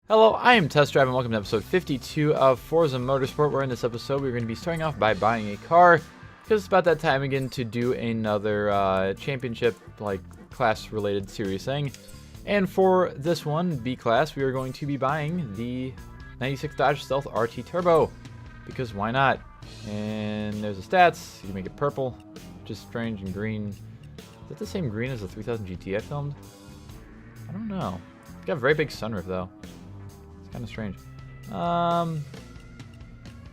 Hello, I am Test Drive and welcome to episode 52 of Forza Motorsport, where in this episode we're going to be starting off by buying a car, because it's about that time again to do another championship, like, class-related series thing. And for this one, B-Class, we are going to be buying the 96 Dodge Stealth RT Turbo, because why not? And there's the stats. You can make it purple, which is strange, and green. Is that the same green as the 3000 GT I filmed? I don't know. It's got a very big sunroof, though. Kind of strange. Yeah, I'm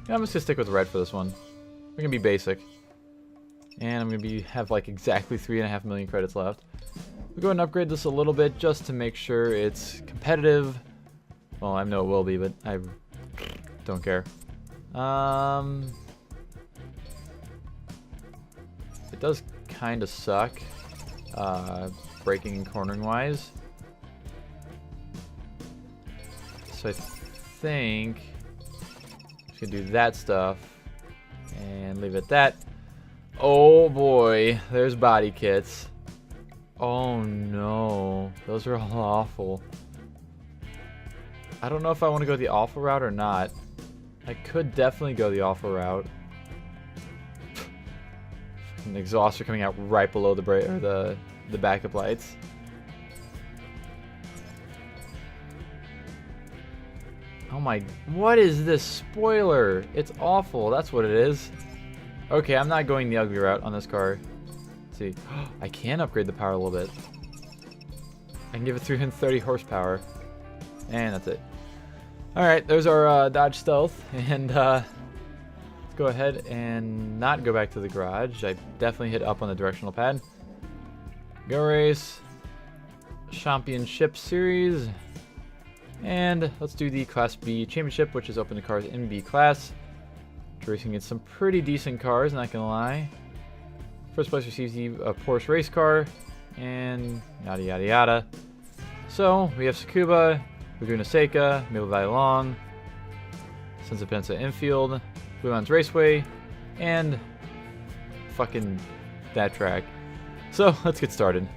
just gonna stick with red for this one. We're gonna be basic, and I'm gonna have like exactly 3.5 million credits left. We'll go ahead and upgrade this a little bit just to make sure it's competitive. Well, I know it will be, but I don't care. It does kind of suck, braking and cornering wise. So I think I'm just gonna do that stuff and leave it at that. Oh boy, there's body kits. Oh no, those are all awful. I don't know if I want to go the awful route or not. I could definitely go the awful route. An exhauster coming out right below the brake or the backup lights. Oh my, what is this spoiler? It's awful, that's what it is. Okay, I'm not going the ugly route on this car. Let's see, I can upgrade the power a little bit. I can give it 330 horsepower. And that's it. Alright, there's our Dodge Stealth. And let's go ahead and not go back to the garage. I definitely hit up on the directional pad. Go race. Championship series. And let's do the Class B Championship, which is open to cars in B class. Racing against some pretty decent cars, not gonna lie. First place receives the Porsche race car, and yada yada yada. So we have Tsukuba, Laguna Seca, Maple Valley Long, Senza Pensa Infield, Blue Mountains Raceway, and fucking that track. So let's get started.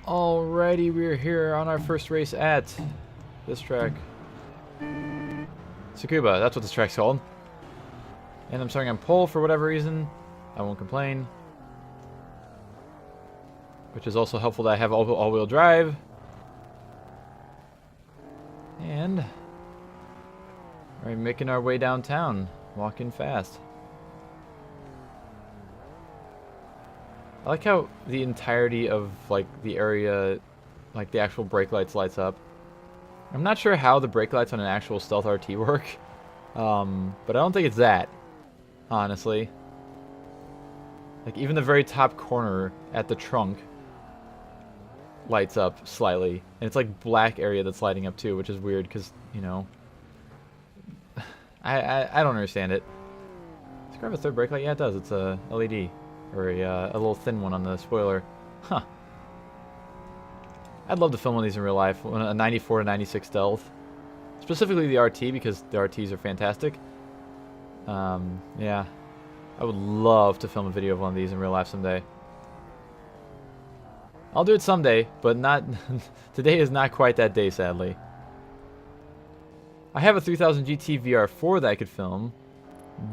Alrighty, we're here on our first race at this track. Tsukuba, that's what this track's called. And I'm starting on pole for whatever reason. I won't complain. Which is also helpful that I have all-wheel drive. And we're making our way downtown, walking fast. I like how the entirety of like the area, like the actual brake lights lights up. I'm not sure how the brake lights on an actual Stealth RT work, but I don't think it's that, honestly. Like, even the very top corner at the trunk lights up slightly. And it's like black area that's lighting up too, which is weird because, you know, I don't understand it. Does it grab a third brake light? Yeah, it does. It's a LED, or a little thin one on the spoiler. Huh. I'd love to film one of these in real life, a 94 to 96 Stealth. Specifically the RT, because the RTs are fantastic. Yeah. I would love to film a video of one of these in real life someday. I'll do it someday, but not... today is not quite that day, sadly. I have a 3000 GT VR4 that I could film,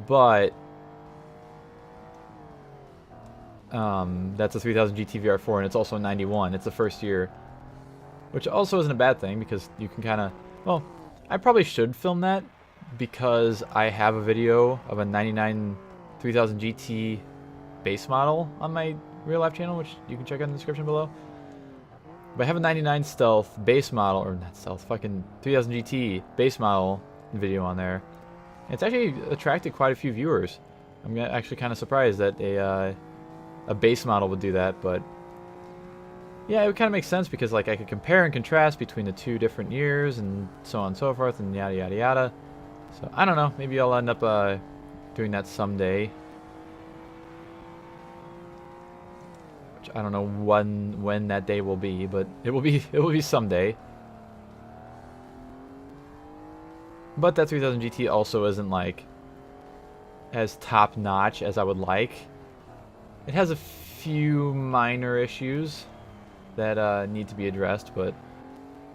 but... that's a 3000 GT VR4, and it's also a 91. It's the first year. Which also isn't a bad thing, because you can kind of... Well, I probably should film that, because I have a video of a 99 3000 GT base model on my real life channel, which you can check out in the description below. But I have a 99 Stealth base model, or not Stealth, fucking 3000 GT base model video on there. And it's actually attracted quite a few viewers. I'm actually kind of surprised that a base model would do that, but... yeah, it would kind of make sense because like I could compare and contrast between the two different years and so on and so forth and yada yada yada. So I don't know, maybe I'll end up doing that someday. Which I don't know when that day will be, but it will be someday. But that 3000 GT also isn't like as top notch as I would like. It has a few minor issues that need to be addressed, but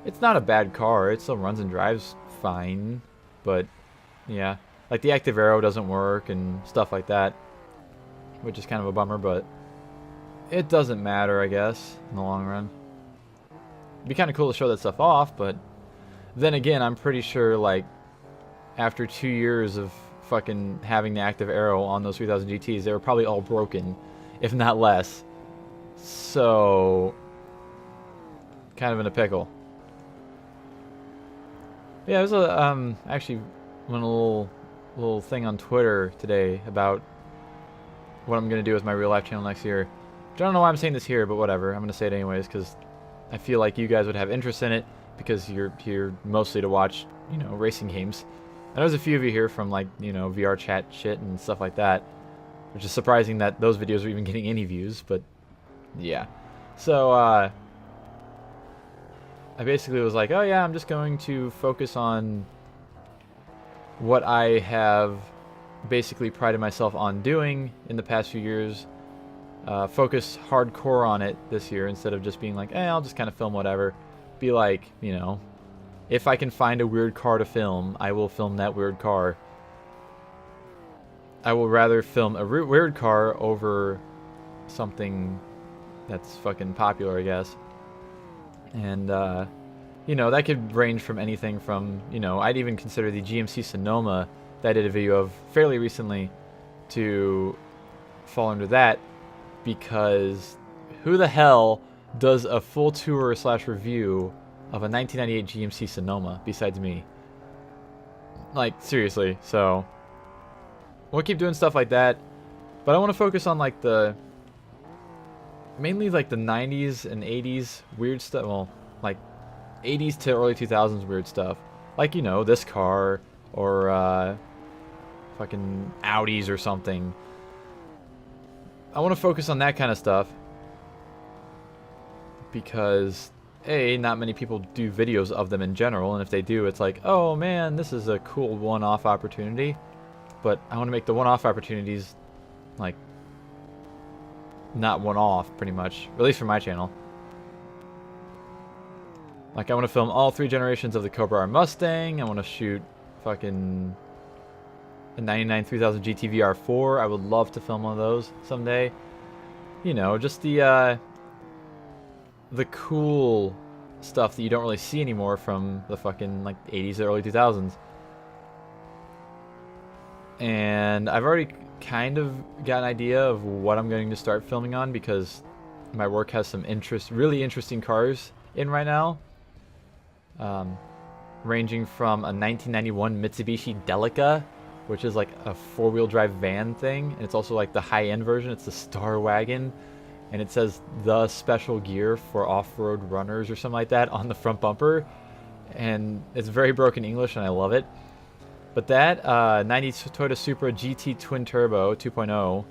it's not a bad car. It still runs and drives fine, but yeah, like the active arrow doesn't work and stuff like that, which is kind of a bummer, but it doesn't matter, I guess, in the long run. It'd be kind of cool to show that stuff off, but then again, I'm pretty sure, like, after 2 years of fucking having the active arrow on those 3000 GTs, they were probably all broken, if not less. So, kind of in a pickle. Yeah, there's a actually went a little thing on Twitter today about what I'm gonna do with my real life channel next year. I don't know why I'm saying this here, but whatever. I'm gonna say it anyways because I feel like you guys would have interest in it because you're here mostly to watch, you know, racing games. And there's a few of you here from, like, you know, VR chat shit and stuff like that, which is surprising that those videos are even getting any views, but yeah. So I basically was like, oh yeah, I'm just going to focus on what I have basically prided myself on doing in the past few years. Focus hardcore on it this year instead of just being like, I'll just kind of film whatever. Be like, you know, if I can find a weird car to film, I will film that weird car. I will rather film a weird car over something that's fucking popular, I guess. And, you know, that could range from anything from, you know, I'd even consider the GMC Sonoma that I did a video of fairly recently to fall under that, because who the hell does a full tour / review of a 1998 GMC Sonoma besides me? Like, seriously. So we'll keep doing stuff like that, but I want to focus on, like, mainly like the 90s and 80s weird stuff. Well, like 80s to early 2000s weird stuff, like, you know, this car or fucking Audis or something. I want to focus on that kind of stuff because not many people do videos of them in general, and if they do, it's like, oh man, this is a cool one-off opportunity. But I want to make the one-off opportunities, like, not one-off, pretty much, at least for my channel. Like, I want to film all 3 generations of the Cobra R Mustang. I want to shoot fucking a 99 3000 GT VR4. I would love to film one of those someday. You know, just the cool stuff that you don't really see anymore from the fucking, like, 80s to early 2000s. And I've already kind of got an idea of what I'm going to start filming on because my work has some really interesting cars in right now. Ranging from a 1991 Mitsubishi Delica, which is like a 4-wheel drive van thing, and it's also like the high-end version. It's the Star Wagon, and it says the special gear for off-road runners or something like that on the front bumper, and it's very broken English and I love it. But that 90 Toyota Supra GT Twin Turbo 2.0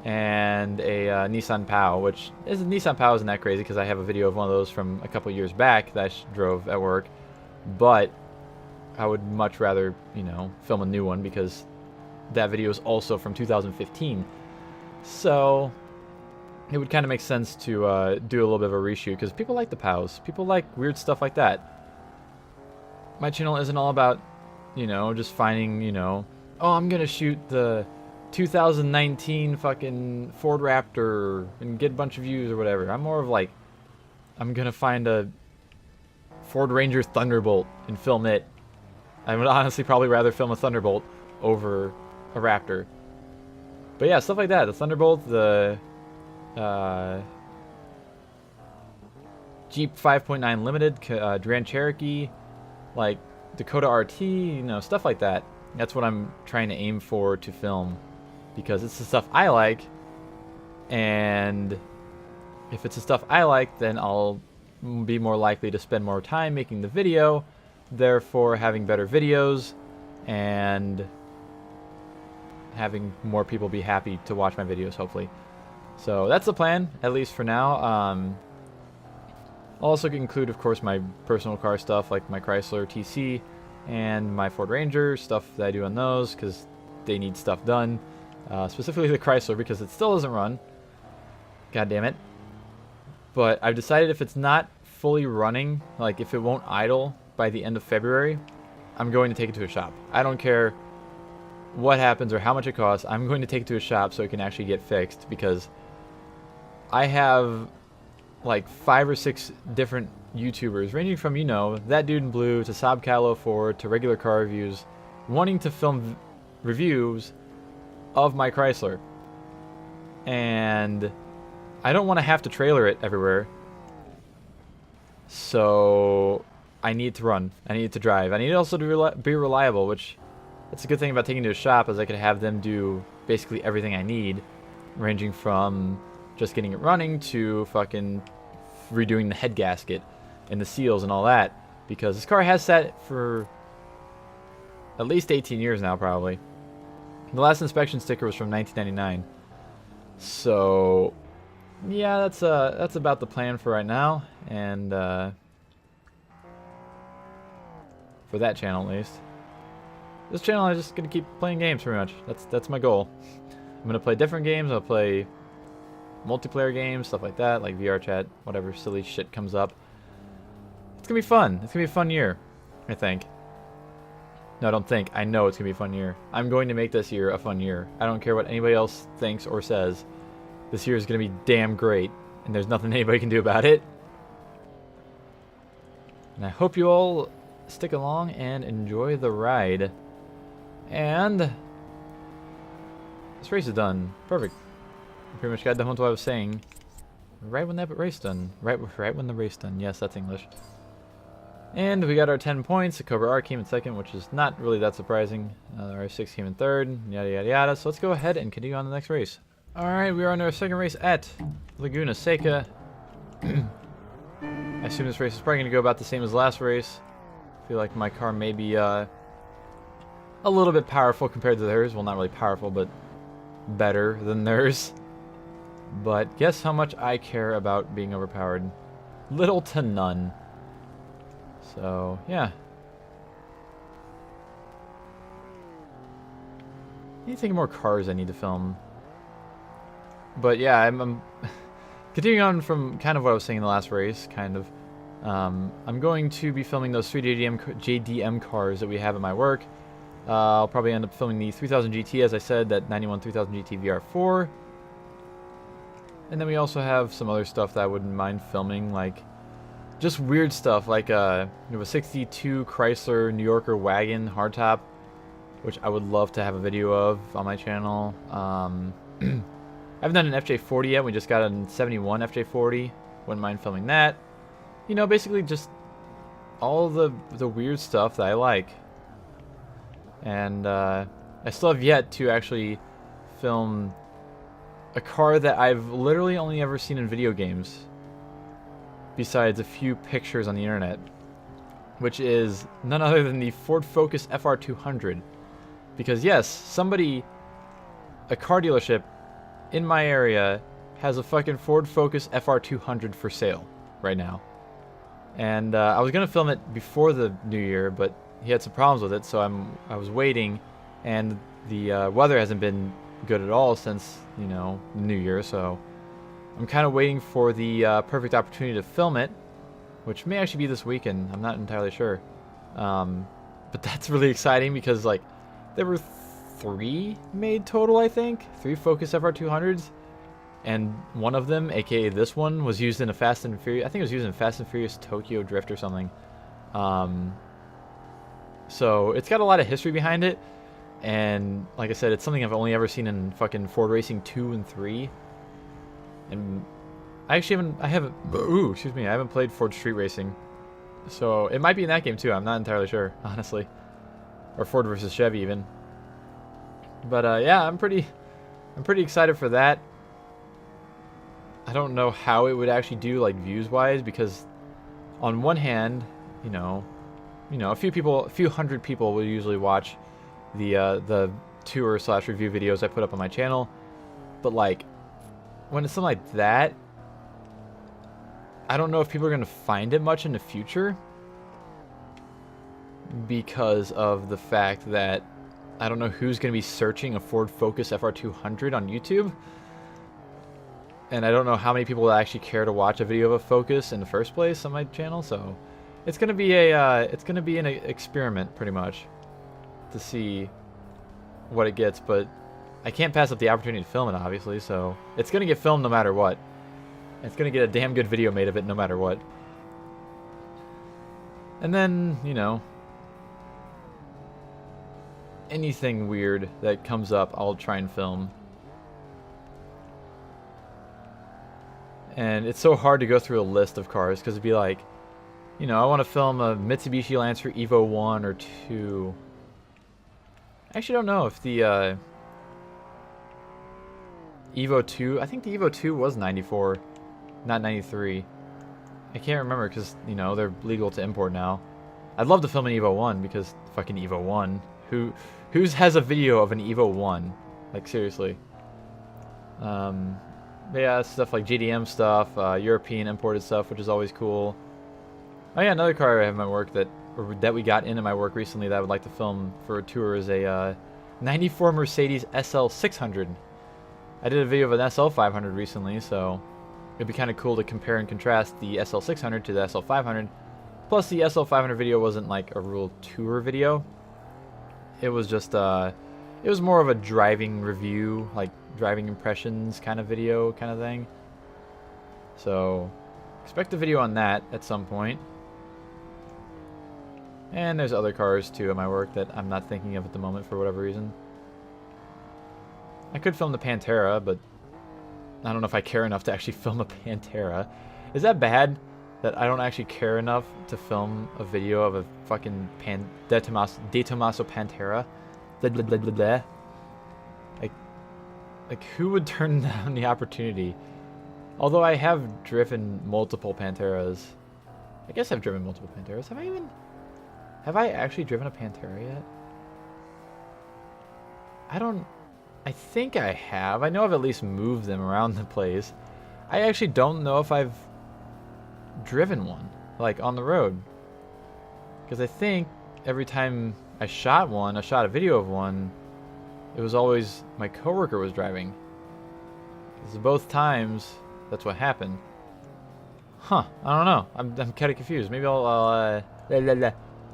and a Nissan POW, which Nissan POW isn't that crazy because I have a video of one of those from a couple years back that I drove at work, but I would much rather, you know, film a new one because that video is also from 2015. So it would kind of make sense to do a little bit of a reshoot because people like the POWs. People like weird stuff like that. My channel isn't all about, you know, just finding, you know, oh, I'm going to shoot the 2019 fucking Ford Raptor and get a bunch of views or whatever. I'm more of like, I'm going to find a Ford Ranger Thunderbolt and film it. I would honestly probably rather film a Thunderbolt over a Raptor. But yeah, stuff like that. The Thunderbolt, the Jeep 5.9 Limited, Grand Cherokee, like Dakota RT, you know, stuff like that. That's what I'm trying to aim for to film because it's the stuff I like, and if it's the stuff I like, then I'll be more likely to spend more time making the video, therefore having better videos and having more people be happy to watch my videos, hopefully. So that's the plan, at least for now. I'll also include, of course, my personal car stuff like my Chrysler TC and my Ford Ranger, stuff that I do on those because they need stuff done. Specifically the Chrysler because it still doesn't run. God damn it. But I've decided if it's not fully running, like if it won't idle by the end of February, I'm going to take it to a shop. I don't care what happens or how much it costs. I'm going to take it to a shop so it can actually get fixed, because I have like 5 or 6 different YouTubers, ranging from, you know, That Dude in Blue to SaabCal04 to regular car reviews, wanting to film reviews of my Chrysler. And I don't want to have to trailer it everywhere. So I need to run. I need to drive. I need also to be reliable, which that's a good thing about taking it to a shop, is I could have them do basically everything I need, ranging from just getting it running to fucking redoing the head gasket and the seals and all that, because this car has sat for at least 18 years now, probably. The last inspection sticker was from 1999. So yeah, that's about the plan for right now, and for that channel at least. This channel, I'm just gonna keep playing games pretty much. That's my goal. I'm gonna play different games. I'll play multiplayer games, stuff like that, like VR chat, whatever silly shit comes up. It's gonna be fun. It's gonna be a fun year, I think. No, I don't think. I know it's gonna be a fun year. I'm going to make this year a fun year. I don't care what anybody else thinks or says. This year is gonna be damn great, and there's nothing anybody can do about it. And I hope you all stick along and enjoy the ride. And this race is done. Perfect. I pretty much got done with what I was saying. Right when that race done. Right when the race done. Yes, that's English. And we got our 10 points. The Cobra R came in second, which is not really that surprising. Our 6 came in third. Yada yada yada. So let's go ahead and continue on the next race. Alright, we are on our second race at Laguna Seca. I assume this race is probably going to go about the same as the last race. I feel like my car may be a little bit powerful compared to theirs. Well, not really powerful, but better than theirs. But guess how much I care about being overpowered? Little to none. So, yeah. I need to think more cars I need to film. But yeah, I'm continuing on from kind of what I was saying in the last race, kind of. I'm going to be filming those 3 JDM cars that we have at my work. I'll probably end up filming the 3000 GT, as I said, that 91 3000 GT VR4. And then we also have some other stuff that I wouldn't mind filming, like just weird stuff, like we have a 62 Chrysler New Yorker wagon hardtop, which I would love to have a video of on my channel. I haven't done an FJ40 yet. We just got a 71 FJ40. Wouldn't mind filming that. You know, basically just all the weird stuff that I like. And I still have yet to actually film a car that I've literally only ever seen in video games, besides a few pictures on the internet, which is none other than the Ford Focus FR200. Because yes, somebody, a car dealership in my area, has a fucking Ford Focus FR200 for sale right now. And I was gonna film it before the new year, but he had some problems with it, so I was waiting, and the weather hasn't been good at all since, you know, New Year, so I'm kind of waiting for the perfect opportunity to film it, which may actually be this weekend. I'm not entirely sure. But that's really exciting because, like, there were 3 made total, I think. 3 Focus FR200s. And one of them, aka this one, was used in a Fast and Furious... I think it was used in Fast and Furious Tokyo Drift or something. So it's got a lot of history behind it. And like I said, it's something I've only ever seen in fucking Ford Racing 2 and 3. And I actually haven't, I haven't played Ford Street Racing. So it might be in that game too, I'm not entirely sure, honestly. Or Ford versus Chevy even. But yeah, I'm pretty excited for that. I don't know how it would actually do, like, views-wise, because on one hand, you know, a few hundred people will usually watch the tour/review videos I put up on my channel. But, like, when it's something like that, I don't know if people are going to find it much in the future, because of the fact that I don't know who's going to be searching a Ford Focus FR200 on YouTube. And I don't know how many people will actually care to watch a video of a Focus in the first place on my channel, so It's gonna be an experiment pretty much to see what it gets, but I can't pass up the opportunity to film it, obviously. So it's gonna get filmed no matter what. It's gonna get a damn good video made of it no matter what. And then, you know, anything weird that comes up, I'll try and film. And it's so hard to go through a list of cars because it'd be like, you know, I want to film a Mitsubishi Lancer Evo 1 or 2. I actually don't know if the Evo 2, I think the Evo 2 was 94, not 93. I can't remember because, you know, they're legal to import now. I'd love to film an Evo 1 because fucking Evo 1. Who has a video of an Evo 1? Like, seriously. Yeah, stuff like GDM stuff, European imported stuff, which is always cool. Oh yeah, another car I have in my work that we got into my work recently that I would like to film for a tour is a 94 Mercedes SL 600. I did a video of an SL 500 recently, so it'd be kind of cool to compare and contrast the SL 600 to the SL 500. Plus, the SL 500 video wasn't like a real tour video. It was just it was more of a driving review, like driving impressions kind of video kind of thing. So expect a video on that at some point. And there's other cars too at my work that I'm not thinking of at the moment for whatever reason. I could film the Pantera, but I don't know if I care enough to actually film a Pantera. Is that bad that I don't actually care enough to film a video of a fucking De Tomaso Pantera? Blah, blah, blah, blah, blah. Like who would turn down the opportunity? Although I have driven multiple Panteras. I guess I've driven multiple Panteras. Have I actually driven a Pantera yet? I think I have. I know I've at least moved them around the place. I actually don't know if I've driven one, like on the road. Because I think every time I shot a video of one, it was always my coworker was driving. Because both times, that's what happened. Huh, I don't know. I'm kind of confused. Maybe I'll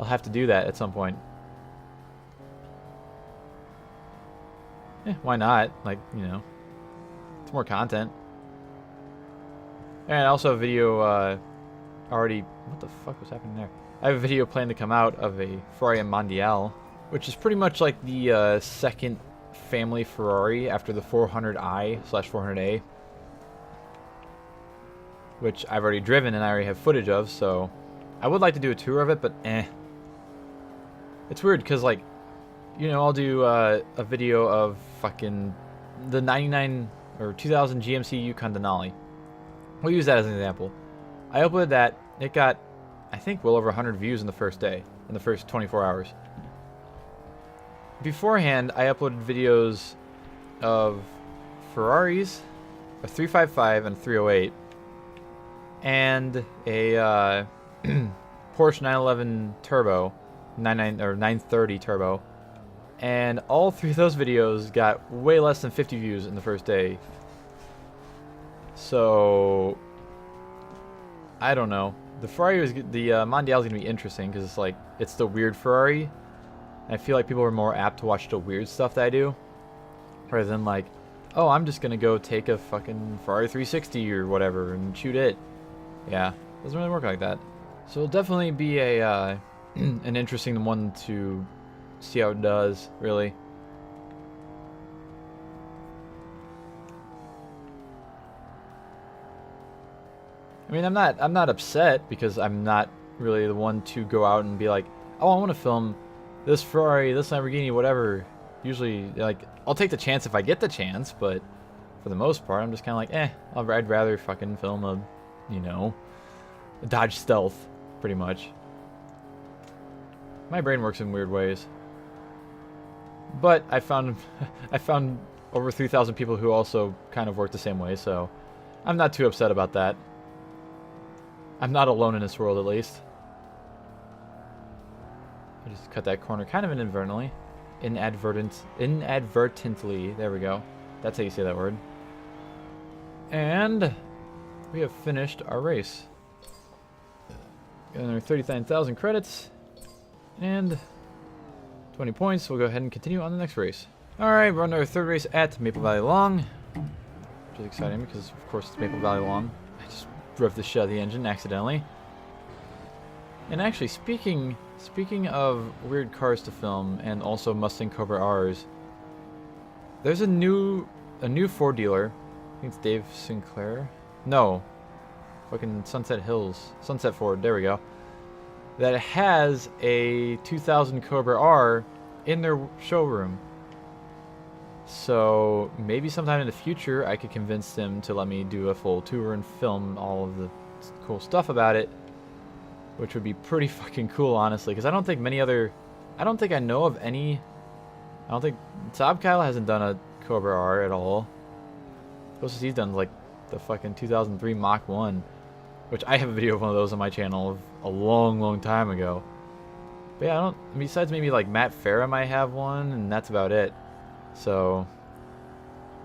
have to do that at some point. Why not? Like, you know, it's more content. And also a video already... What the fuck was happening there? I have a video planned to come out of a Ferrari Mondial, which is pretty much like the second family Ferrari after the 400i/400a, which I've already driven and I already have footage of, so I would like to do a tour of it, but It's weird because, like, you know, I'll do a video of fucking the 99 or 2000 GMC Yukon Denali. We'll use that as an example. I uploaded that. It got, I think, well over 100 views in the first day, in the first 24 hours. Beforehand, I uploaded videos of Ferraris, a 355 and a 308, and a Porsche 911 Turbo, 930 Turbo, and all three of those videos got way less than 50 views in the first day. So I don't know. The Ferrari was the Mondial is gonna be interesting because it's like it's the weird Ferrari. I feel like people are more apt to watch the weird stuff that I do, rather than like, oh, I'm just gonna go take a fucking Ferrari 360 or whatever and shoot it. Yeah, doesn't really work like that. So it'll definitely be a an interesting one to see how it does, really. I mean, I'm not upset because I'm not really the one to go out and be like, oh, I want to film this Ferrari, this Lamborghini, whatever. Usually, like, I'll take the chance if I get the chance, but for the most part, I'm just kind of like, I'd rather fucking film a, you know, a Dodge Stealth, pretty much. My brain works in weird ways. But I found over 3,000 people who also kind of work the same way, so I'm not too upset about that. I'm not alone in this world, at least. I just cut that corner kind of inadvertently. Inadvertently. There we go. That's how you say that word. And we have finished our race. Got another 39,000 credits. And 20 points. We'll go ahead and continue on the next race. Alright, we're on our third race at Maple Valley Long. Which is exciting because, of course, it's Maple Valley Long. I just revved the shit out of the engine accidentally. And actually, speaking of weird cars to film and also Mustang Cobra R's, there's a new Ford dealer. I think it's Dave Sinclair. No. Fucking Sunset Ford, there we go. That has a 2000 Cobra R in their showroom. So maybe sometime in the future I could convince them to let me do a full tour and film all of the cool stuff about it, which would be pretty fucking cool, honestly, because I don't think I know of any. I don't think Saab Kyle hasn't done a Cobra R at all. Closest he's done is like the fucking 2003 Mach 1, which I have a video of one of those on my channel a long time ago. But yeah, besides maybe like Matt Farah might have one, and that's about it. So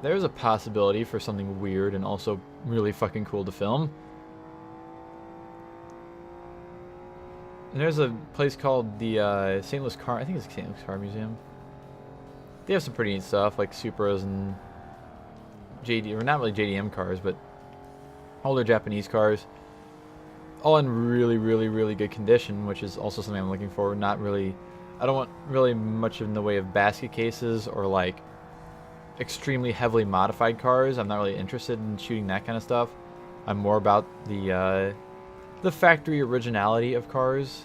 there's a possibility for something weird and also really fucking cool to film. And there's a place called the St. Louis Car, I think it's St. Louis Car Museum. They have some pretty neat stuff like Supras and JD, or not really JDM cars, but older Japanese cars. All in really good condition, which is also something I'm looking for. Not really, I don't want really much in the way of basket cases or like extremely heavily modified cars. I'm not really interested in shooting that kind of stuff. I'm more about the factory originality of cars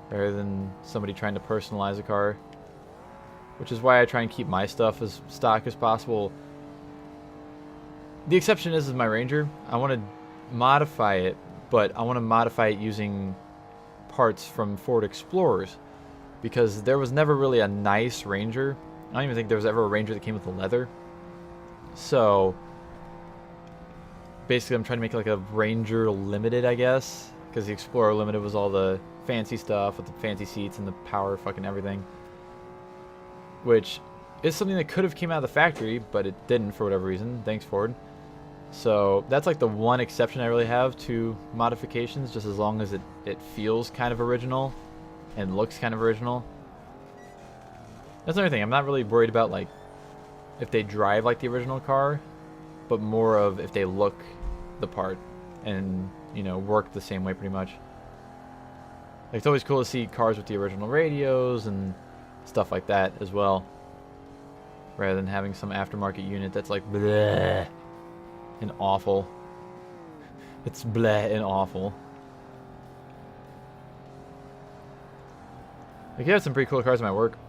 rather than somebody trying to personalize a car, which is why I try and keep my stuff as stock as possible. The exception is my Ranger. I want to modify it, but I want to modify it using parts from Ford Explorers, because there was never really a nice Ranger. I don't even think there was ever a Ranger that came with the leather. So basically I'm trying to make like a Ranger Limited, I guess, because the Explorer Limited was all the fancy stuff with the fancy seats and the power fucking everything, which is something that could have came out of the factory, but it didn't for whatever reason. Thanks, Ford. So that's like the one exception I really have to modifications, just as long as it feels kind of original and looks kind of original. That's another thing. I'm not really worried about like if they drive like the original car, but more of if they look the part and, you know, work the same way pretty much. Like, it's always cool to see cars with the original radios and stuff like that as well, rather than having some aftermarket unit that's like bleh and awful. It's bleh and awful. Like, you have some pretty cool cars in my work.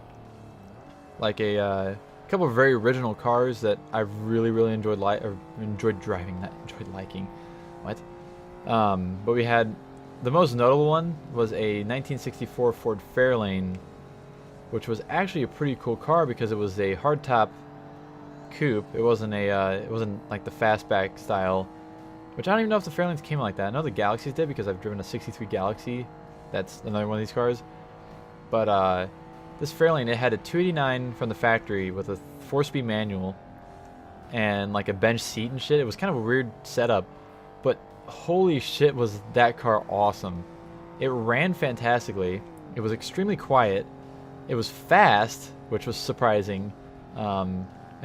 Like a couple of very original cars that I've really enjoyed driving, not enjoyed liking. What? But we had, the most notable one was a 1964 Ford Fairlane, which was actually a pretty cool car because it was a hardtop coupe. It wasn't like the fastback style, which I don't even know if the Fairlanes came like that. I know the Galaxies did because I've driven a 63 Galaxy. That's another one of these cars. But this Fairlane, it had a 289 from the factory with a 4-speed manual and like a bench seat and shit. It was kind of a weird setup, but holy shit was that car awesome. It ran fantastically. It was extremely quiet. It was fast, which was surprising. I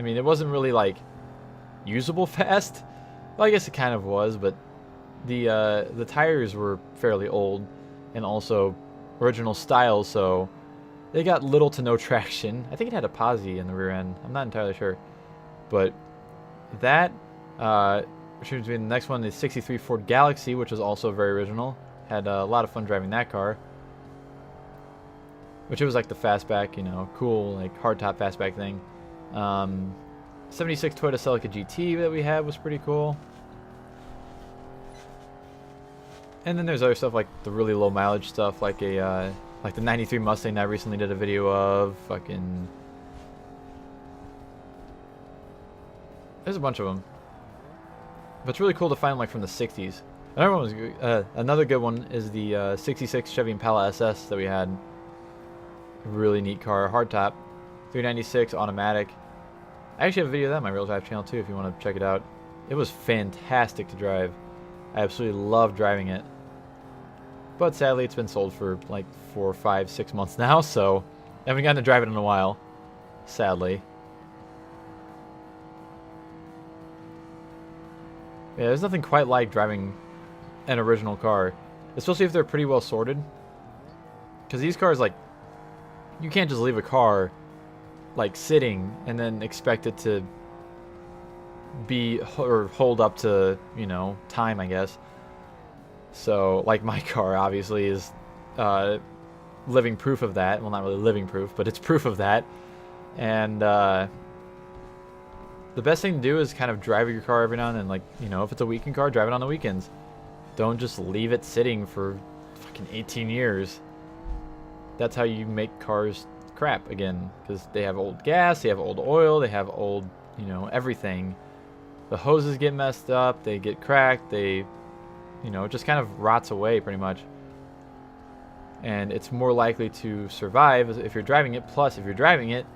mean, it wasn't really like usable fast. Well, I guess it kind of was, but the tires were fairly old and also original style, so they got little to no traction. I think it had a posi in the rear end. I'm not entirely sure, but that should be the next one. The 63 Ford Galaxy, which was also very original. Had a lot of fun driving that car. Which it was like the fastback, you know, cool, like hardtop fastback thing. 76 Toyota Celica GT that we had was pretty cool. And then there's other stuff like the really low mileage stuff, like a like the 93 Mustang that I recently did a video of. Fucking, there's a bunch of them. But it's really cool to find them like from the 60s. Another one was another good one is the 66 Chevy Impala SS that we had. Really neat car, hardtop, 396 automatic. I actually have a video of that on my real drive channel too if you want to check it out. It was fantastic to drive. I absolutely loved driving it. But sadly, it's been sold for like 4, 5, 6 months now, so I haven't gotten to drive it in a while. Sadly. Yeah, there's nothing quite like driving an original car, especially if they're pretty well sorted. Because these cars, like, you can't just leave a car like sitting and then expect it to be or hold up to, you know, time, I guess. So, like, my car obviously is living proof of that. Well, not really living proof, but it's proof of that. And the best thing to do is kind of drive your car every now and then. Like, you know, if it's a weekend car, drive it on the weekends. Don't just leave it sitting for fucking 18 years. That's how you make cars crap again, because they have old gas, they have old oil, they have old, you know, everything. The hoses get messed up, they get cracked, they, you know, it just kind of rots away pretty much. And it's more likely to survive if you're driving it. Plus, if you're driving it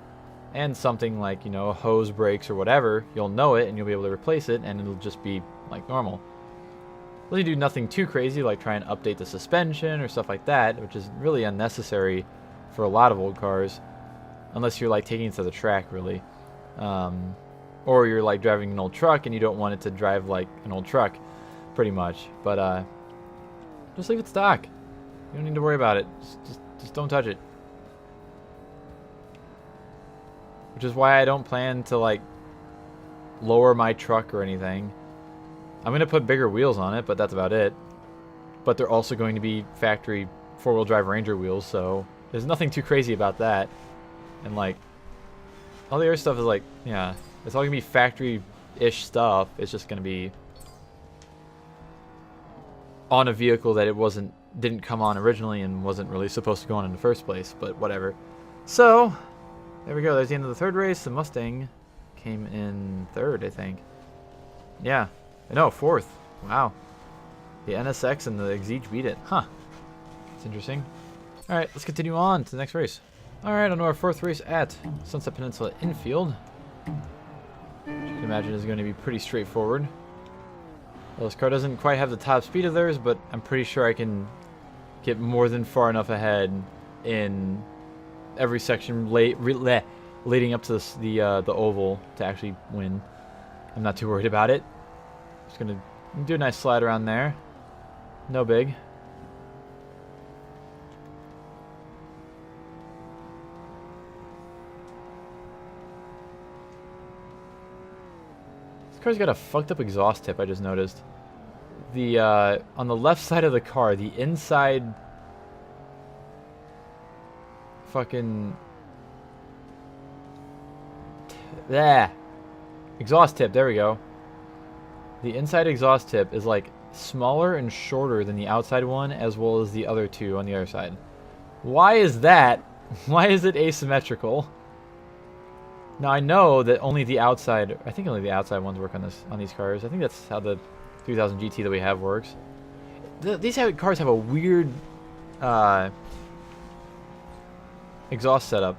and something like, you know, a hose breaks or whatever, you'll know it and you'll be able to replace it, and it'll just be like normal. Really do nothing too crazy, like try and update the suspension or stuff like that, which is really unnecessary for a lot of old cars, unless you're like taking it to the track, really. Or you're like driving an old truck and you don't want it to drive like an old truck, pretty much. But just leave it stock. You don't need to worry about it. Just don't touch it. Which is why I don't plan to like lower my truck or anything. I'm going to put bigger wheels on it, but that's about it. But they're also going to be factory four-wheel drive Ranger wheels, so there's nothing too crazy about that. And like, all the other stuff is like, yeah, it's all going to be factory-ish stuff. It's just going to be on a vehicle that it didn't come on originally and wasn't really supposed to go on in the first place, but whatever. So, there we go. There's the end of the third race. The Mustang came in third, I think. Yeah. No, fourth. Wow. The NSX and the Exige beat it. Huh. That's interesting. Alright, let's continue on to the next race. Alright, on to our fourth race at Sunset Peninsula Infield. Which you can imagine is going to be pretty straightforward. Well, this car doesn't quite have the top speed of theirs, but I'm pretty sure I can get more than far enough ahead in every section leading up to the oval to actually win. I'm not too worried about it. Just gonna do a nice slide around there. No big. This car's got a fucked up exhaust tip, I just noticed. The on the left side of the car, the inside fucking exhaust tip, there we go. The inside exhaust tip is like smaller and shorter than the outside one, as well as the other two on the other side. Why is that? Why is it asymmetrical? Now I know that only the outside, I think only the outside ones work on these cars. I think that's how the 3000 GT that we have works. These cars have a weird exhaust setup,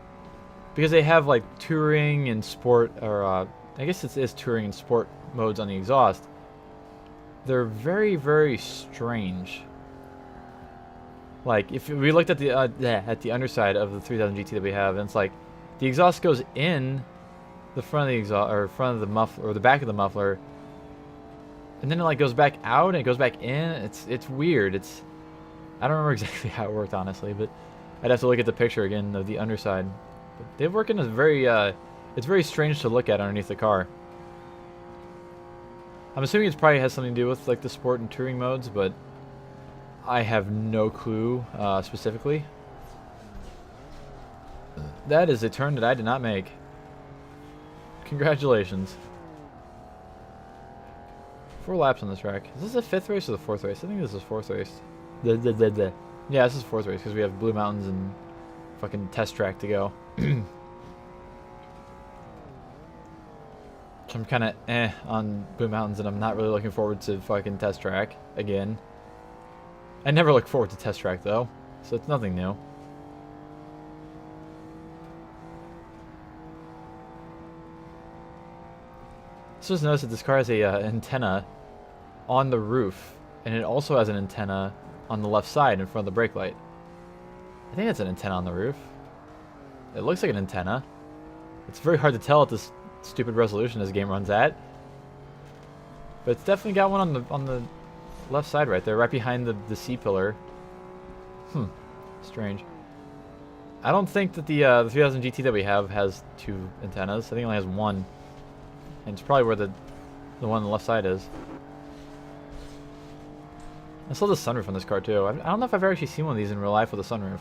because they have like touring and sport, or I guess it is touring and sport modes on the exhaust. They're very, very strange. Like, if we looked at the underside of the 3000 GT that we have, and it's like the exhaust goes in the front of the exhaust, or front of the muffler, or the back of the muffler, and then it like goes back out and it goes back in. It's weird. I don't remember exactly how it worked, honestly, but I'd have to look at the picture again of the underside. But they work in a very it's very strange to look at underneath the car. I'm assuming it probably has something to do with like the sport and touring modes, but I have no clue specifically. That is a turn that I did not make. Congratulations. 4 laps on this track. Is this the 5th race or the 4th race? I think this is 4th race. Yeah, this is 4th race because we have Blue Mountains and fucking test track to go. So I'm kind of on Blue Mountains, and I'm not really looking forward to fucking test track again. I never look forward to test track though, so it's nothing new. So just notice that this car has a antenna on the roof, and it also has an antenna on the left side in front of the brake light. I think that's an antenna on the roof. It looks like an antenna. It's very hard to tell at this stupid resolution this game runs at. But it's definitely got one on the left side right there, right behind the C-pillar. Strange. I don't think that the 3000 GT that we have has 2 antennas. I think it only has 1. And it's probably where the one on the left side is. I saw the sunroof on this car too. I don't know if I've ever actually seen one of these in real life with a sunroof.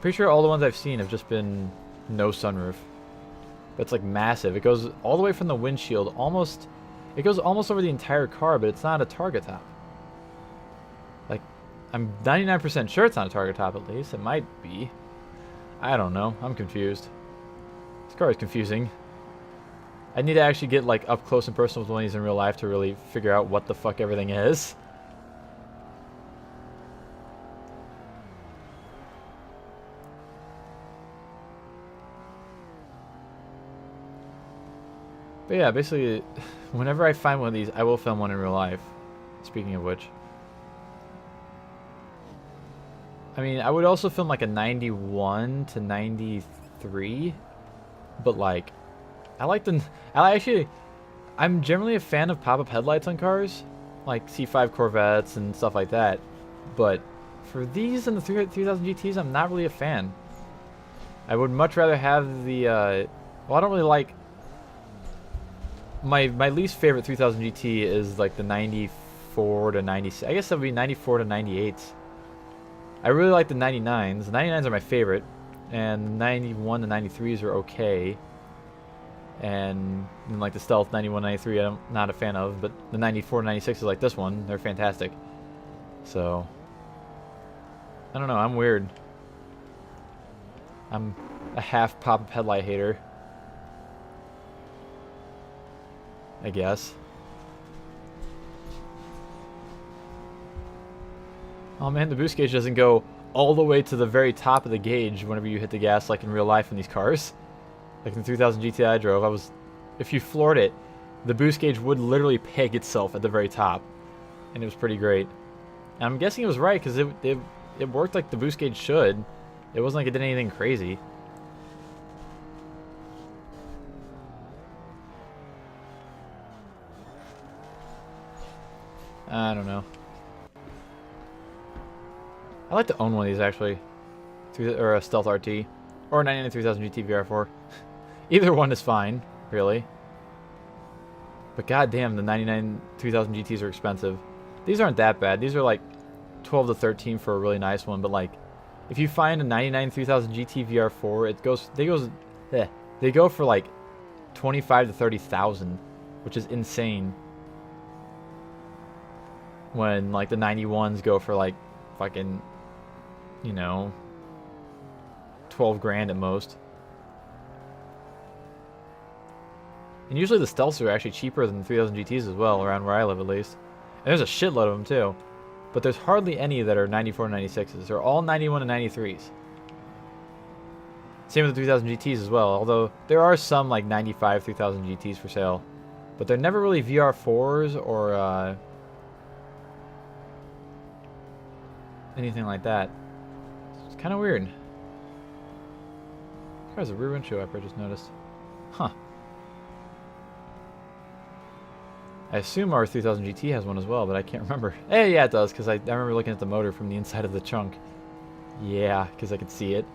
Pretty sure all the ones I've seen have just been no sunroof. But it's like massive. It goes all the way from the windshield, it goes almost over the entire car, but it's not a target top. Like, I'm 99% sure it's not a target top at least. It might be. I don't know. I'm confused. This car is confusing. I need to actually get like up close and personal with one of these in real life to really figure out what the fuck everything is. But yeah, basically, whenever I find one of these, I will film one in real life. Speaking of which. I mean, I would also film like a 91 to 93. But like, I'm generally a fan of pop-up headlights on cars. Like C5 Corvettes and stuff like that. But for these and the 3000 GTs, I'm not really a fan. I would much rather have the, well, I don't really like... My least favorite 3000 GT is like the 94 to 96. I guess that would be 94 to 98s. I really like the 99s. The 99s are my favorite. And 91 to 93s are okay. And like the Stealth 91, 93 I'm not a fan of. But the 94 to 96 is like this one. They're fantastic. So, I don't know. I'm weird. I'm a half pop-up headlight hater, I guess. Oh man, the boost gauge doesn't go all the way to the very top of the gauge whenever you hit the gas like in real life in these cars. Like in the 3000 GT I drove, if you floored it, the boost gauge would literally peg itself at the very top. And it was pretty great. And I'm guessing it was right because it worked like the boost gauge should. It wasn't like it did anything crazy. I don't know. I'd like to own one of these actually, or a Stealth RT, or a 99 3000 GT VR4. Either one is fine, really. But goddamn, the 99 3000 GTs are expensive. These aren't that bad. These are like 12 to 13 for a really nice one. But like, if you find a 99 3000 GT VR4, they go for like 25 to 30,000, which is insane. When like the 91s go for like fucking, you know, 12 grand at most. And usually the Stealths are actually cheaper than the 3000 GTs as well, around where I live at least. And there's a shitload of them too. But there's hardly any that are 94 and 96s. They're all 91 and 93s. Same with the 3000 GTs as well, although there are some like 95 3000 GTs for sale. But they're never really VR4s or anything like that. It's kind of weird. This car has a rear windshield wiper, I just noticed. Huh. I assume our 3000 GT has one as well, but I can't remember. Hey, yeah, it does, because I remember looking at the motor from the inside of the trunk. Yeah, because I could see it.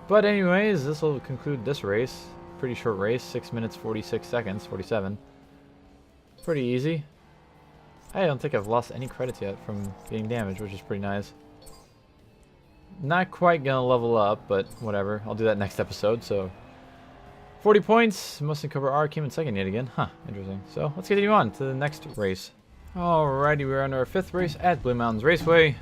But anyways, this will conclude this race. Pretty short race, 6 minutes 46 seconds, 47. Pretty easy. I don't think I've lost any credits yet from being damaged, which is pretty nice. Not quite gonna level up, but whatever. I'll do that next episode, so... 40 points. Must cover R came in second yet again. Huh, interesting. So, let's continue on to the next race. Alrighty, we're on our 5th race at Blue Mountains Raceway.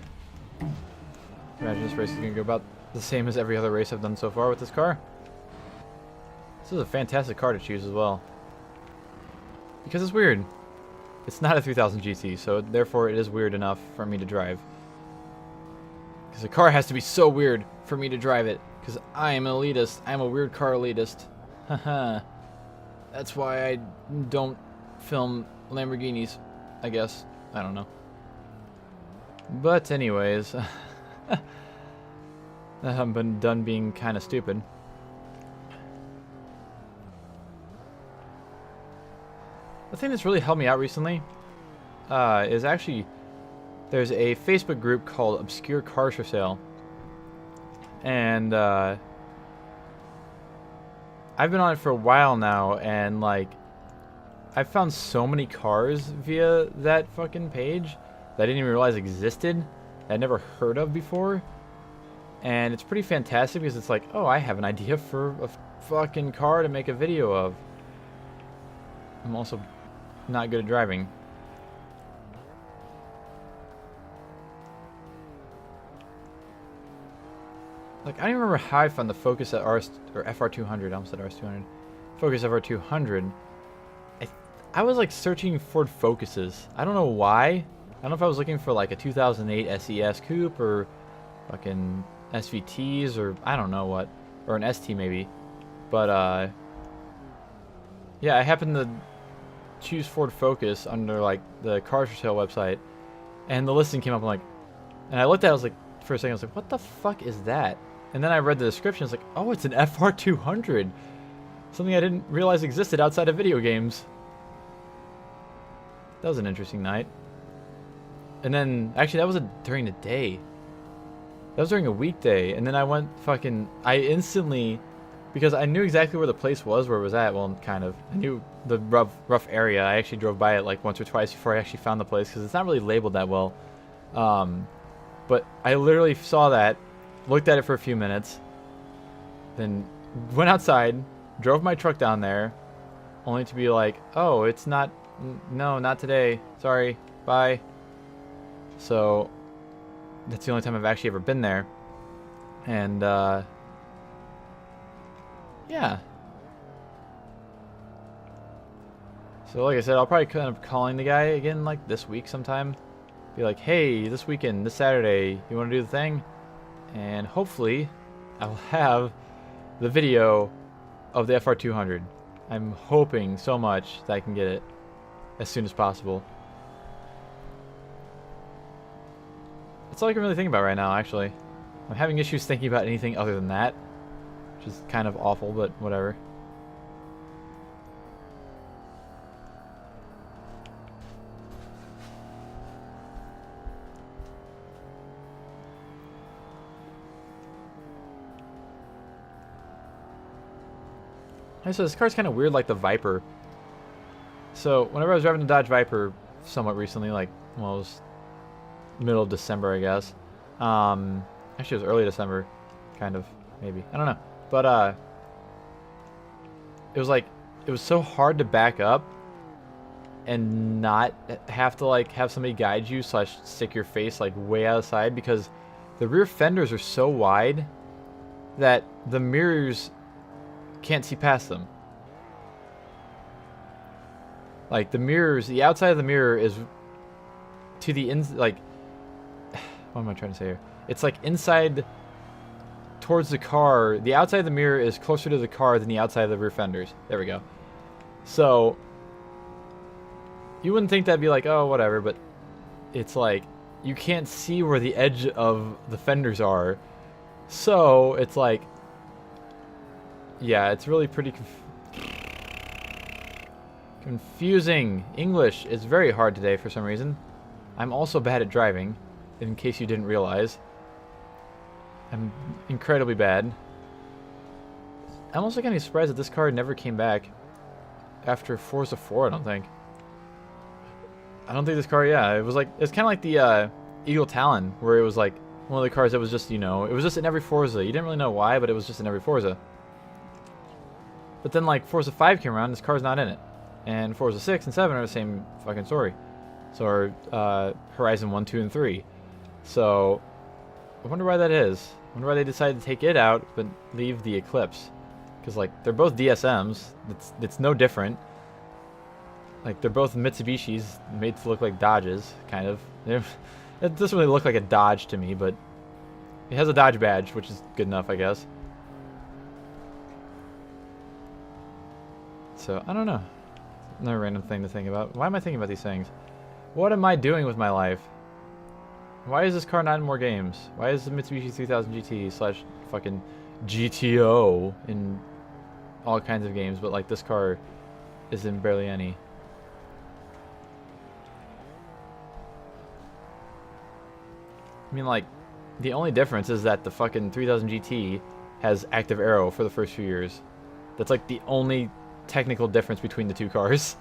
Imagine this race is gonna go about the same as every other race I've done so far with this car. This is a fantastic car to choose as well. Because it's weird. It's not a 3000 GT, so therefore it is weird enough for me to drive. Because the car has to be so weird for me to drive it. Because I am an elitist. I am a weird car elitist. Haha. That's why I don't film Lamborghinis, I guess. I don't know. But anyways, I'm been done being kind of stupid. The thing that's really helped me out recently is actually there's a Facebook group called Obscure Cars for Sale, and I've been on it for a while now, and like I've found so many cars via that fucking page that I didn't even realize existed, that I'd never heard of before. And it's pretty fantastic because it's like, oh, I have an idea for a fucking car to make a video of. I'm also not good at driving. Like, I don't even remember how I found the Focus at FR200. I almost said RS200. Focus FR200. I was like searching Ford Focuses. I don't know why. I don't know if I was looking for like a 2008 SES Coupe or fucking SVTs or I don't know what, or an ST maybe. But yeah, I happened to choose Ford Focus under like the Cars for Sale website, and the listing came up. And I looked at it, I was like, for a second I was like, what the fuck is that? And then I read the description. It's like, oh, it's an FR200, something I didn't realize existed outside of video games. That was an interesting night. And then, actually, that was during the day. That was during a weekday. And then I went I instantly, because I knew exactly where the place was, where it was at. Well, kind of. I knew the rough area. I actually drove by it like once or twice before I actually found the place, because it's not really labeled that well. But I literally saw that, looked at it for a few minutes, then went outside, drove my truck down there, only to be like, oh, it's not. No, not today. Sorry. Bye. So, that's the only time I've actually ever been there. And, yeah. So, like I said, I'll probably kind of calling the guy again, like, this week sometime. Be like, hey, this weekend, this Saturday, you want to do the thing? And hopefully, I'll have the video of the FR200. I'm hoping so much that I can get it as soon as possible. That's all I can really think about right now, actually. I'm having issues thinking about anything other than that, which is kind of awful, but whatever. So this car's kind of weird, like the Viper. So whenever I was driving the Dodge Viper somewhat recently, like, well, it was middle of December, I guess. Actually, it was early December, kind of, maybe. I don't know. But it was like, it was so hard to back up and not have to like have somebody guide you / stick your face like way outside, because the rear fenders are so wide that the mirrors can't see past them. Like the mirrors, the outside of the mirror is to the like, what am I trying to say here? It's like inside towards the car. The outside of the mirror is closer to the car than the outside of the rear fenders. There we go. So you wouldn't think that'd be like, oh, whatever, but it's like you can't see where the edge of the fenders are. So it's like, yeah, it's really pretty confusing. English is very hard today for some reason. I'm also bad at driving, in case you didn't realize. I'm incredibly bad. I'm also kind of surprised that this car never came back after Forza 4, I don't think. I don't think this car, yeah, it was like, it's kind of like the Eagle Talon, where it was like one of the cars that was just, you know, it was just in every Forza. You didn't really know why, but it was just in every Forza. But then like Forza 5 came around, this car's not in it. And Forza 6 and 7 are the same fucking story. So are Horizon 1, 2, and 3. So I wonder why that is. I wonder why they decided to take it out but leave the Eclipse. Because like they're both DSMs. It's no different. Like they're both Mitsubishis made to look like Dodges, kind of. It doesn't really look like a Dodge to me, but it has a Dodge badge, which is good enough, I guess. So I don't know. Another random thing to think about. Why am I thinking about these things? What am I doing with my life? Why is this car not in more games? Why is the Mitsubishi 3000 GT slash fucking GTO in all kinds of games, but like this car is in barely any? I mean, like, the only difference is that the fucking 3000 GT has active aero for the first few years. That's like the only technical difference between the two cars.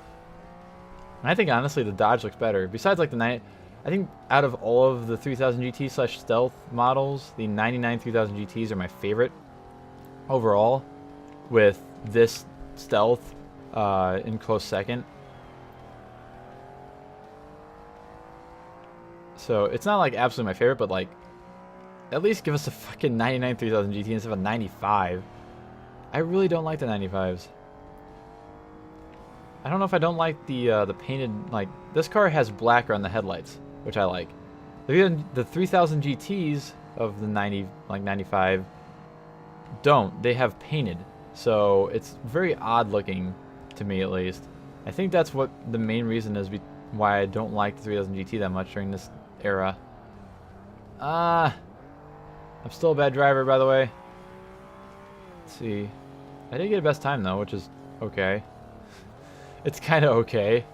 And I think honestly the Dodge looks better. Besides like the I think out of all of the 3000 GT slash Stealth models, the 99 3000 GTs are my favorite overall, with this Stealth in close second. So it's not like absolutely my favorite, but like at least give us a fucking 99 3000 GT instead of a 95. I really don't like the 95s. I don't know if I don't like the painted, like, this car has black around the headlights, which I like. The 3000 GTs of the 90, like 95, don't. They have painted, so it's very odd looking to me, at least. I think that's what the main reason is why I don't like the 3000 GT that much during this era. I'm still a bad driver, by the way. Let's see. I did get a best time though, which is okay. It's kind of okay.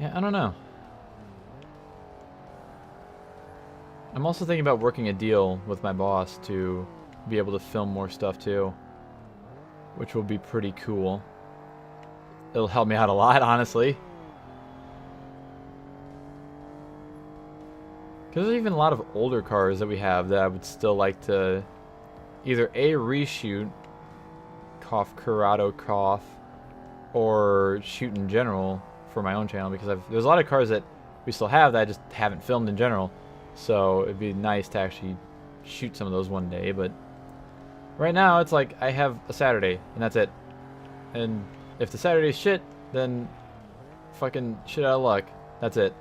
Yeah, I don't know. I'm also thinking about working a deal with my boss to be able to film more stuff too, which will be pretty cool. It'll help me out a lot, honestly. Because there's even a lot of older cars that we have that I would still like to either A, reshoot, cough, Corrado, cough, or shoot in general for my own channel, because there's a lot of cars that we still have that I just haven't filmed in general. So it'd be nice to actually shoot some of those one day, but right now it's like I have a Saturday and that's it. And if the Saturday's shit, then fucking shit out of luck. That's it.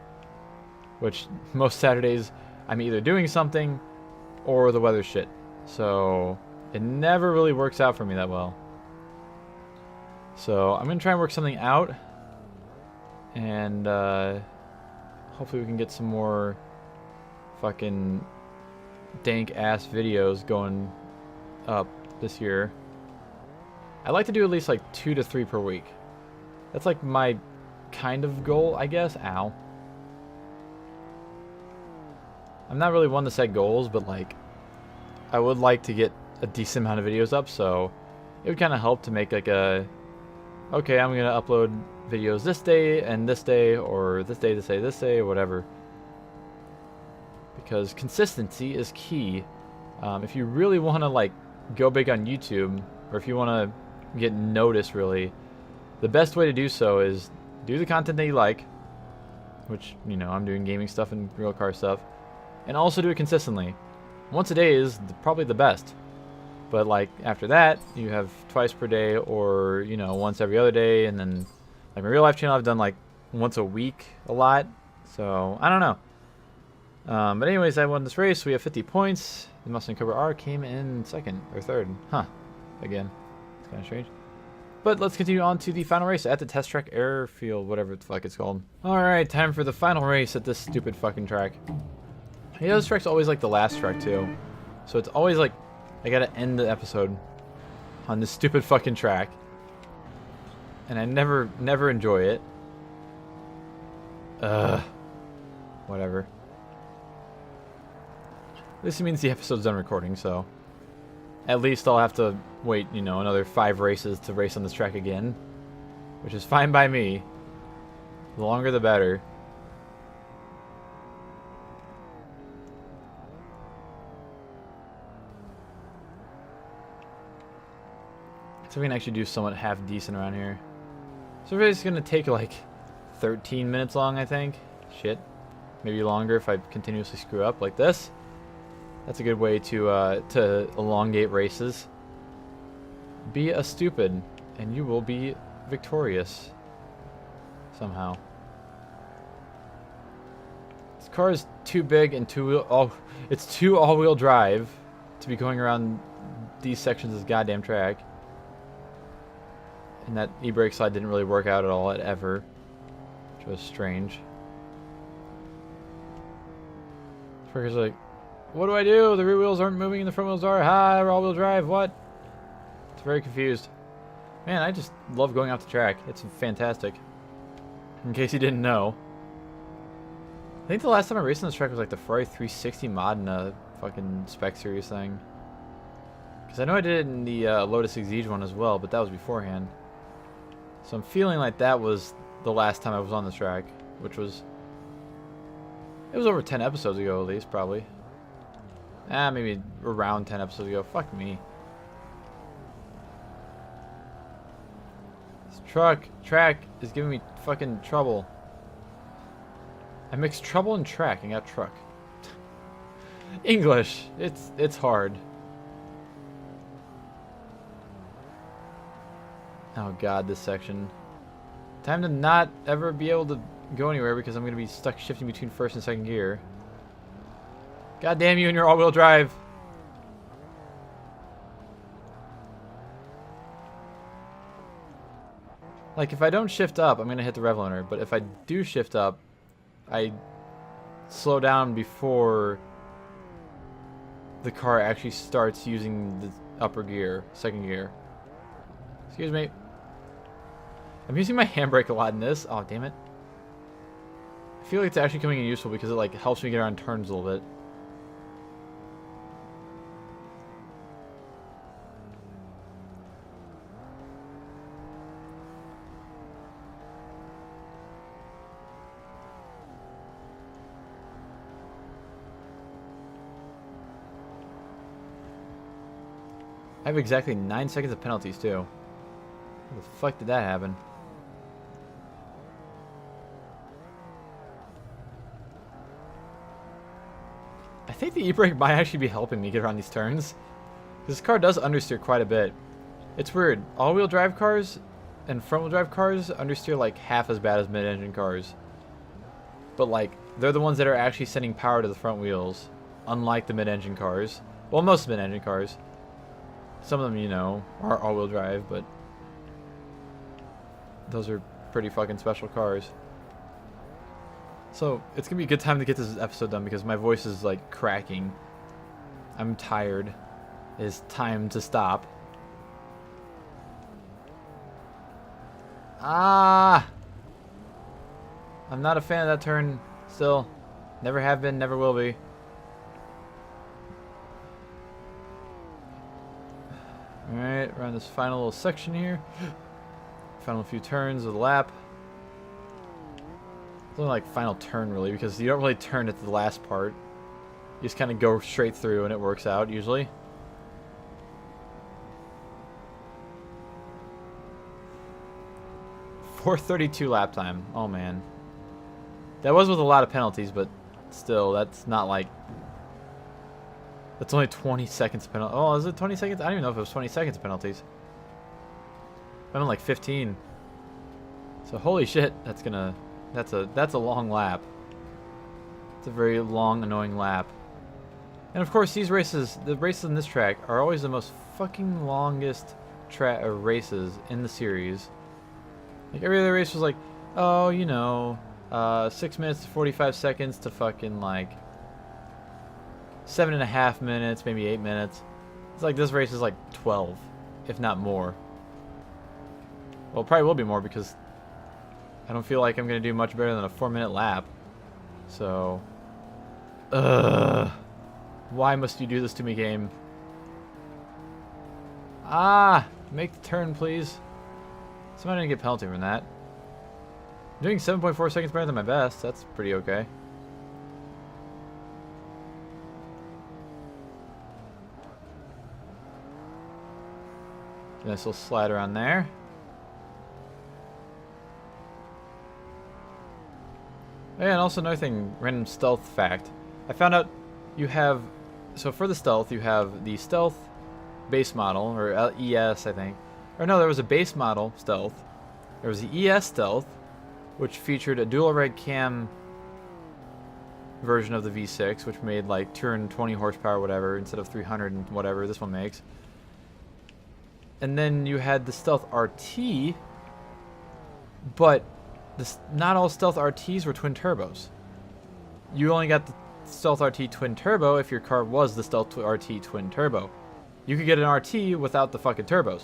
Which most Saturdays I'm either doing something or the weather's shit. So it never really works out for me that well. So I'm gonna try and work something out, and hopefully we can get some more fucking dank ass videos going up this year. I'd like to do at least like 2 to 3 per week. That's like my kind of goal, I guess. Ow. I'm not really one to set goals, but like I would like to get a decent amount of videos up, so it would kind of help to make like a, okay, I'm gonna upload videos this day and this day, or this day, or whatever. Because consistency is key. If you really want to like go big on YouTube, or if you want to get noticed really, the best way to do so is do the content that you like, which, you know, I'm doing gaming stuff and real car stuff, and also do it consistently. Once a day is probably the best, but like after that you have twice per day, or, you know, once every other day, and then like my real life channel I've done like once a week a lot, so I don't know. But anyways, I won this race. We have 50 points. The Mustang Cobra R came in second or third. Huh. Again, it's kind of strange. But let's continue on to the final race at the Test Track Airfield, whatever the fuck it's called. Alright, time for the final race at this stupid fucking track. Yeah, this track's always like the last track too. So it's always like, I gotta end the episode on this stupid fucking track. And I never enjoy it. Whatever. This means the episode's done recording, so at least I'll have to wait, you know, another 5 races to race on this track again, which is fine by me. The longer the better. So we can actually do somewhat half decent around here. So it's gonna take like 13 minutes long, I think. Shit. Maybe longer if I continuously screw up like this. That's a good way to elongate races. Be a stupid, and you will be victorious. somehow. This car is too big and it's too all-wheel drive to be going around these sections of this goddamn track. And that e-brake slide didn't really work out at all ever, which was strange. Tricker's like, what do I do? The rear wheels aren't moving and the front wheels are. Hi, we're all-wheel drive. What? It's very confused. Man, I just love going off the track. It's fantastic. In case you didn't know. I think the last time I raced on this track was like the Ferrari 360 mod in a fucking Spec Series thing. Because I know I did it in the Lotus Exige one as well, but that was beforehand. So I'm feeling like that was the last time I was on this track, which was... It was over 10 episodes ago at least, probably. Maybe around 10 episodes ago. Fuck me. This track is giving me fucking trouble. I mixed trouble and track and got truck. English. It's hard. Oh god, this section. Time to not ever be able to go anywhere because I'm going to be stuck shifting between first and second gear. God damn you and your all-wheel drive. Like, if I don't shift up, I'm going to hit the rev limiter. But if I do shift up, I slow down before the car actually starts using the upper gear, second gear. Excuse me. I'm using my handbrake a lot in this. Oh, damn it. I feel like it's actually coming in useful because it like helps me get around turns a little bit. I have exactly 9 seconds of penalties too. How the fuck did that happen? I think the e-brake might actually be helping me get around these turns. This car does understeer quite a bit. It's weird. All-wheel drive cars and front-wheel drive cars understeer like half as bad as mid-engine cars. But like, they're the ones that are actually sending power to the front wheels. Unlike the mid-engine cars. Well, most mid-engine cars. Some of them, you know, are all-wheel drive, but those are pretty fucking special cars. So, it's going to be a good time to get this episode done because my voice is, like, cracking. I'm tired. It's time to stop. Ah! I'm not a fan of that turn, still. Never have been, never will be. Alright, around this final little section here. Final few turns of the lap. It's only like final turn really because you don't really turn at the last part. You just kind of go straight through and it works out usually. .432 lap time. Oh man. That was with a lot of penalties, but still, that's not like... That's only 20 seconds penalty. Oh, is it 20 seconds? I don't even know if it was 20 seconds penalties. I'm in like 15. So holy shit, that's a long lap. It's a very long, annoying lap. And of course, these races, the races in this track, are always the most fucking longest races in the series. Like every other race was like, oh, you know, 6 minutes, 45 seconds to fucking like 7.5 minutes, maybe 8 minutes. It's like this race is like 12, if not more. Well, it probably will be more because I don't feel like I'm going to do much better than a 4-minute lap. So, why must you do this to me, game? Ah, make the turn, please. Somebody didn't get penalty from that. I'm doing 7.4 seconds better than my best. That's pretty okay. Nice little slide around there. Oh yeah, and also another thing, random stealth fact. I found out you have, so for the stealth, you have the stealth base model, or ES, I think. Or no, there was a base model stealth. There was the ES stealth. which featured a dual reg cam version of the V6, which made like 220 horsepower, whatever, instead of 300 and whatever this one makes. And then you had the Stealth RT, but not all Stealth RTs were twin turbos. You only got the Stealth RT twin turbo if your car was the Stealth RT twin turbo. You could get an RT without the fucking turbos.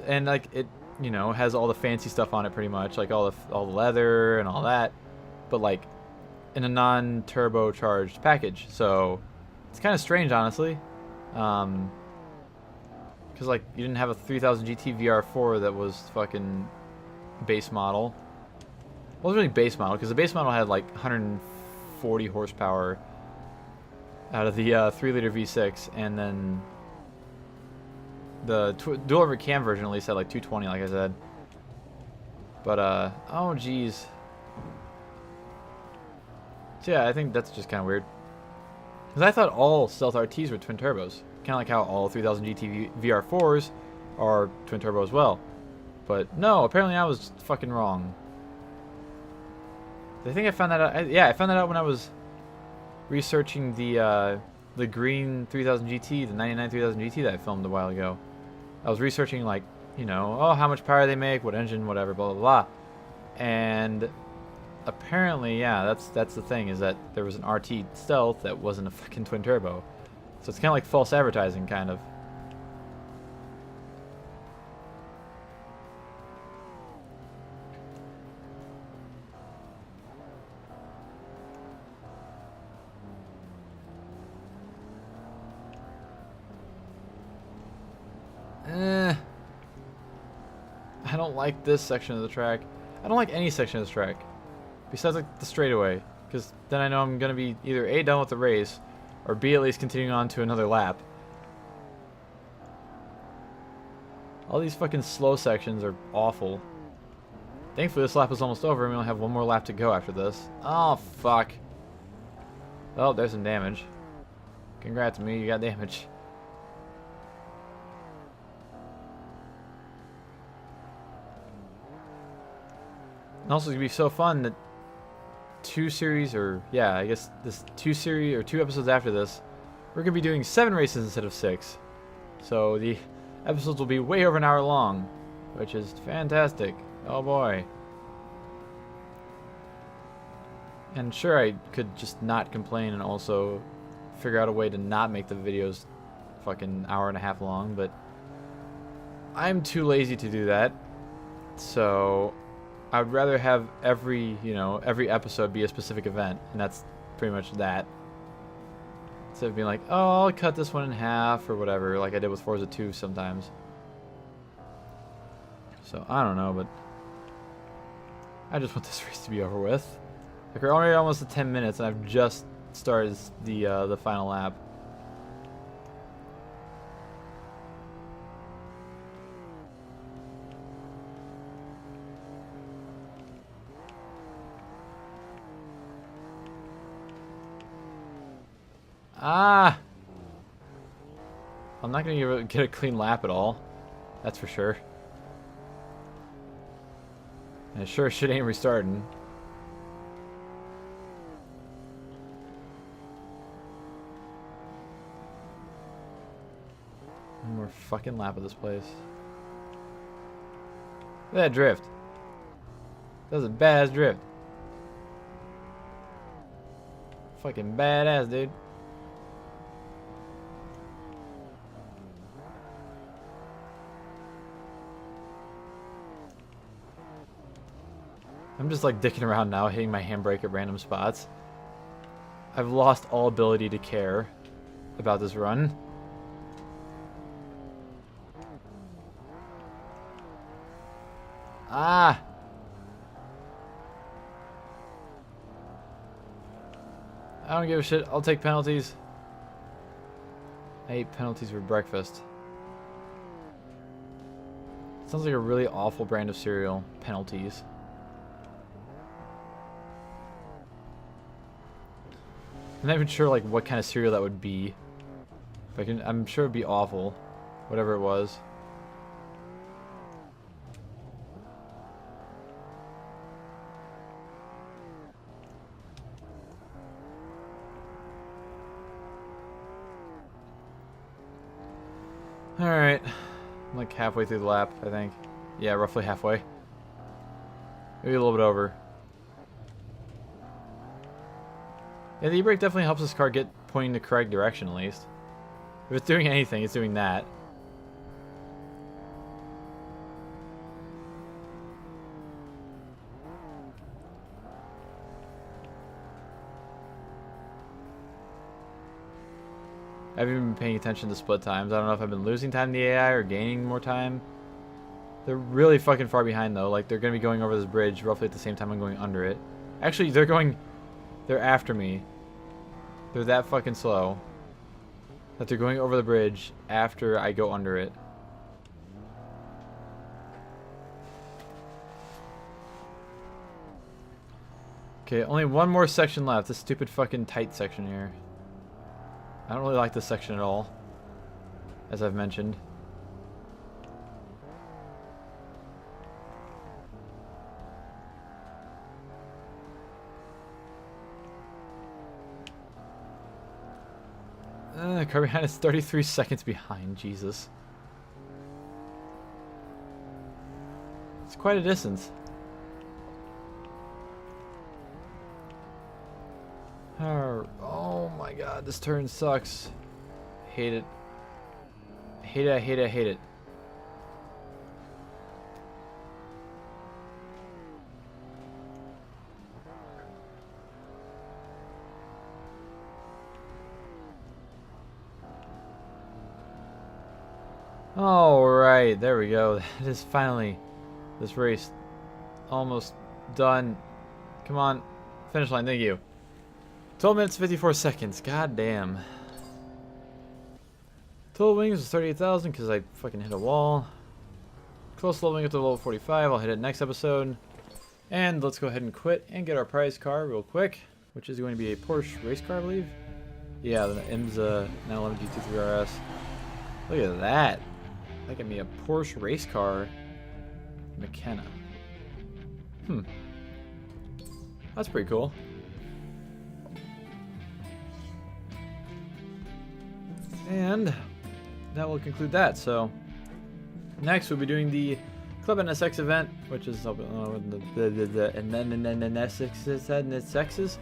And like it, you know, has all the fancy stuff on it pretty much, like all the leather and all that, but like in a non-turbocharged package. So it's kind of strange, honestly. Because like you didn't have a 3000 GT VR4 that was fucking base model. Well, it was really base model because the base model had like 140 horsepower out of the 3-liter V6, and then the dual over cam version at least had like 220, like I said. But oh geez. So yeah, I think that's just kind of weird. Because I thought all Stealth RTs were twin turbos. Kind of like how all 3000 GT VR4s are twin turbo as well. But no, apparently I was fucking wrong. I think I found that out. Yeah, I found that out when I was researching the green 3000 GT, the 99 3000 GT that I filmed a while ago. I was researching, like, you know, oh, how much power they make, what engine, whatever, blah, blah, blah. And apparently, yeah, that's the thing, is that there was an RT Stealth that wasn't a fucking twin turbo. So it's kind of like false advertising, kind of. I don't like this section of the track. I don't like any section of this track. Besides like the straightaway. Because then I know I'm going to be either A, done with the race, or B, at least continuing on to another lap. All these fucking slow sections are awful. Thankfully this lap is almost over and we only have one more lap to go after this. Oh, fuck. Oh, there's some damage. Congrats me, you got damage. And also, it's going to be so fun that two episodes after this, we're going to be doing 7 races instead of 6. So the episodes will be way over an hour long, which is fantastic. Oh boy. And sure, I could just not complain and also figure out a way to not make the videos fucking hour and a half long, but I'm too lazy to do that. So I would rather have every episode be a specific event, and that's pretty much that. Instead of being like, oh, I'll cut this one in half or whatever, like I did with Forza 2 sometimes. So I don't know, but I just want this race to be over with. Like, we're already almost at 10 minutes, and I've just started the final lap. Ah! I'm not going to get a clean lap at all. That's for sure. And sure shit ain't restarting. One more fucking lap of this place. Look at that drift. That was a badass drift. Fucking badass, dude. I'm just like dicking around now, hitting my handbrake at random spots. I've lost all ability to care about this run. Ah! I don't give a shit. I'll take penalties. I ate penalties for breakfast. Sounds like a really awful brand of cereal. Penalties. I'm not even sure like what kind of cereal that would be. I'm sure it'd be awful. Whatever it was. Alright. I'm like halfway through the lap, I think. Yeah, roughly halfway. Maybe a little bit over. Yeah, the e-brake definitely helps this car get pointing the correct direction, at least. If it's doing anything, it's doing that. I haven't even been paying attention to split times. I don't know if I've been losing time to the AI or gaining more time. They're really fucking far behind, though. Like, they're going to be going over this bridge roughly at the same time I'm going under it. Actually, they're after me. They're that fucking slow that they're going over the bridge after I go under it. Okay, only one more section left. This stupid fucking tight section here. I don't really like this section at all, as I've mentioned. The car behind is 33 seconds behind. Jesus. It's quite a distance. Oh my god, this turn sucks. Hate it. Hate it, I hate it, I hate it. Alright, there we go. That is finally this race almost done. Come on, finish line, thank you. 12 minutes 54 seconds, god damn. Total wings was 38,000 because I fucking hit a wall. Close leveling up to level 45, I'll hit it next episode. And let's go ahead and quit and get our prize car real quick, which is going to be a Porsche race car, I believe. Yeah, the IMSA 911 GT3 RS. Look at that. That got me a Porsche race car. McKenna. That's pretty cool. And that will conclude that. So next we'll be doing the Club NSX event, which is the NSXs,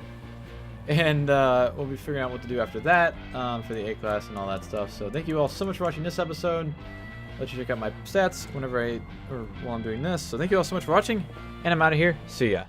and we'll be figuring out what to do after that for the A class and all that stuff. So thank you all so much for watching this episode. Let you check out my stats while I'm doing this. So thank you all so much for watching, and I'm out of here. See ya.